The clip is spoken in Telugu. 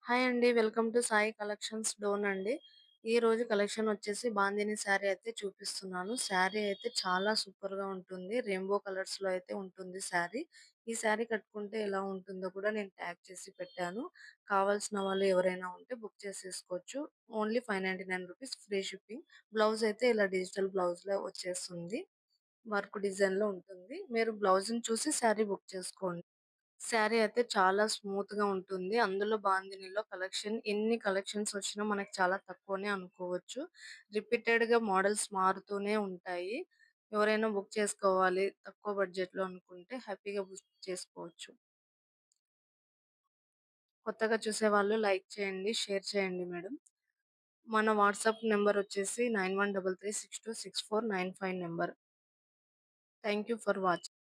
హాయ్ అండి. వెల్కమ్ టు సాయి కలెక్షన్స్ డోన్ అండి. ఈరోజు కలెక్షన్ వచ్చేసి బాందిని శారీ అయితే చూపిస్తున్నాను. శారీ అయితే చాలా సూపర్‌గా ఉంటుంది. రెయిన్బో కలర్స్‌లో అయితే ఉంటుంది శారీ. ఈ శారీ కట్టుకుంటే ఎలా ఉంటుందో కూడా నేను ట్యాగ్ చేసి పెట్టాను. కావాల్సిన వాళ్ళు ఎవరైనా ఉంటే బుక్ చేసేసుకోవచ్చు. ఓన్లీ రూ. 599 ఫ్రీ షిప్పింగ్. బ్లౌజ్ అయితే ఇలా డిజిటల్ బ్లౌజ్‌లో వచ్చేస్తుంది. వర్క్ డిజైన్‌లో ఉంటుంది. మీరు బ్లౌజ్‌ని చూసి శారీ బుక్ చేసుకోండి. శారీ అయితే చాలా స్మూత్‌గా ఉంటుంది. అందులో బాందినిలో ఎన్ని కలెక్షన్స్ వచ్చినా మనకు చాలా తక్కువనే అనుకోవచ్చు. రిపీటెడ్‌గా మోడల్స్ మారుతూనే ఉంటాయి. ఎవరైనా బుక్ చేసుకోవాలి తక్కువ బడ్జెట్‌లో అనుకుంటే హ్యాపీగా బుక్ చేసుకోవచ్చు. కొత్తగా చూసేవాళ్ళు లైక్ చేయండి, షేర్ చేయండి మేడం. మన వాట్సాప్ నంబర్ వచ్చేసి 9133626495 number. Thank you for watching.